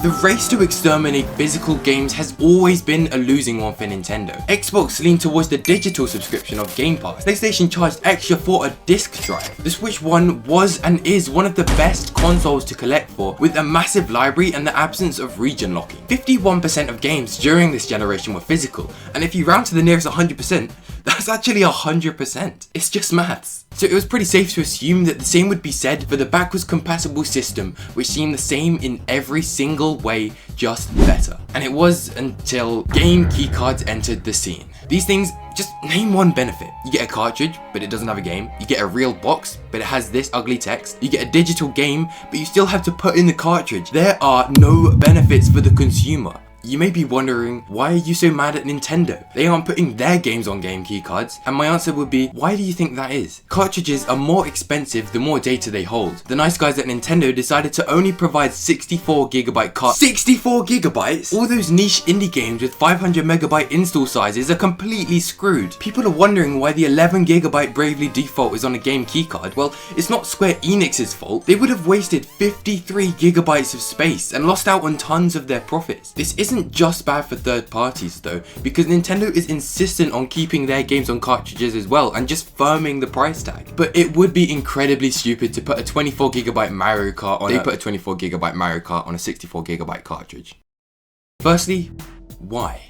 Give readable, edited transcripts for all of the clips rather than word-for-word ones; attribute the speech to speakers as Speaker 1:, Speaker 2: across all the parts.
Speaker 1: The race to exterminate physical games has always been a losing one for Nintendo. Xbox leaned towards the digital subscription of Game Pass. PlayStation charged extra for a disc drive. The Switch 1 was and is one of the best consoles to collect for, with a massive library and the absence of region locking. 51% of games during this generation were physical, and if you round to the nearest 100%, that's actually 100%. It's just maths. So it was pretty safe to assume that the same would be said for the backwards compatible system, which seemed the same in every single way, just better. And it was until game keycards entered the scene. These things, just name one benefit. You get a cartridge, but it doesn't have a game. You get a real box, but it has this ugly text. You get a digital game, but you still have to put in the cartridge. There are no benefits for the consumer. You may be wondering, why are you so mad at Nintendo? They aren't putting their games on game keycards, and my answer would be, why do you think that is? Cartridges are more expensive the more data they hold. The nice guys at Nintendo decided to only provide 64GB cards. 64GB? All those niche indie games with 500MB install sizes are completely screwed. People are wondering why the 11GB Bravely Default is on a game keycard. Well, it's not Square Enix's fault. They would have wasted 53GB of space and lost out on tons of their profits. This isn't just bad for third parties though, because Nintendo is insistent on keeping their games on cartridges as well and just firming the price tag. But it would be incredibly stupid to put a 24GB Mario Kart on a 64GB cartridge. Firstly, why?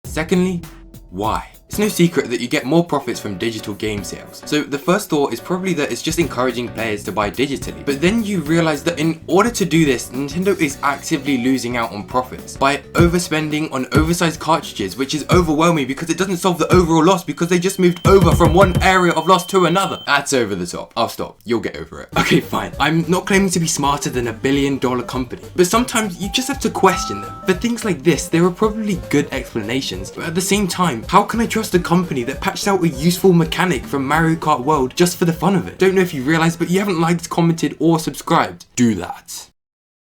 Speaker 1: Secondly, why? It's no secret that you get more profits from digital game sales. So the first thought is probably that it's just encouraging players to buy digitally. But then you realize that in order to do this, Nintendo is actively losing out on profits by overspending on oversized cartridges, which is overwhelming because it doesn't solve the overall loss because they just moved over from one area of loss to another. That's over the top. I'll stop. You'll get over it. Okay, fine. I'm not claiming to be smarter than a billion-dollar company, but sometimes you just have to question them. For things like this, there are probably good explanations, but at the same time, how can I trust a company that patched out a useful mechanic from Mario Kart World just for the fun of it? Don't know if you realize, but you haven't liked, commented, or subscribed. Do that.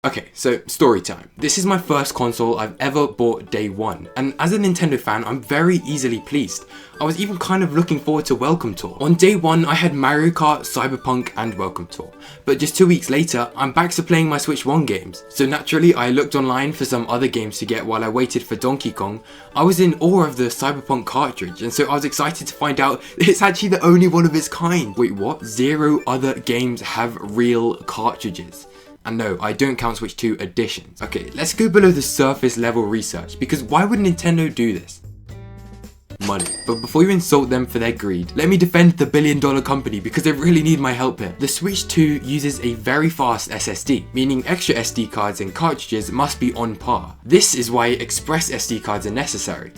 Speaker 1: Okay, so story time. This is my first console I've ever bought day one, and as a Nintendo fan, I'm very easily pleased. I was even kind of looking forward to Welcome Tour. On day one, I had Mario Kart, Cyberpunk, and Welcome Tour. But just 2 weeks later, I'm back to playing my Switch 1 games. So naturally, I looked online for some other games to get while I waited for Donkey Kong. I was in awe of the Cyberpunk cartridge, and so I was excited to find out that it's actually the only one of its kind. Wait, what? 0 other games have real cartridges. And no, I don't count Switch 2 editions. Okay, let's go below the surface level research, because why would Nintendo do this? Money. But before you insult them for their greed, let me defend the billion-dollar company because they really need my help here. The Switch 2 uses a very fast SSD, meaning extra SD cards and cartridges must be on par. This is why express SD cards are necessary.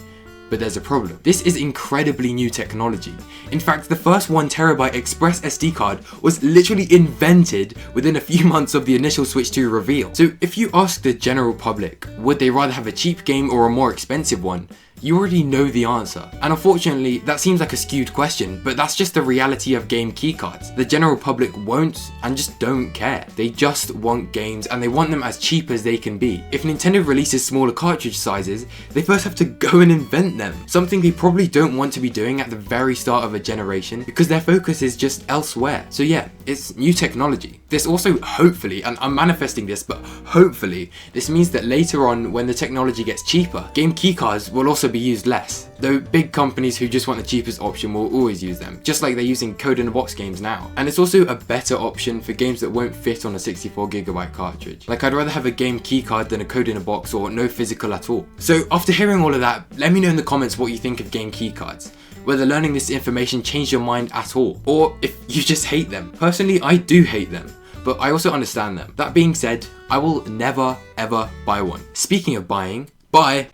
Speaker 1: But there's a problem. This is incredibly new technology. In fact, the first 1TB express SD card was literally invented within a few months of the initial Switch 2 reveal. So if you ask the general public, would they rather have a cheap game or a more expensive one? You already know the answer. And unfortunately, that seems like a skewed question, but that's just the reality of game keycards. The general public won't and just don't care. They just want games and they want them as cheap as they can be. If Nintendo releases smaller cartridge sizes, they first have to go and invent them. Something they probably don't want to be doing at the very start of a generation because their focus is just elsewhere. So yeah, it's new technology. This also hopefully, and I'm manifesting this, but hopefully, this means that later on when the technology gets cheaper, game keycards will also be used less. Though big companies who just want the cheapest option will always use them, just like they're using code-in-a-box games now. And it's also a better option for games that won't fit on a 64GB cartridge. Like, I'd rather have a game keycard than a code-in-a-box or no physical at all. So after hearing all of that, let me know in the comments what you think of game keycards. Whether learning this information changed your mind at all, or if you just hate them. Personally, I do hate them, but I also understand them. That being said, I will never ever buy one. Speaking of buying, bye!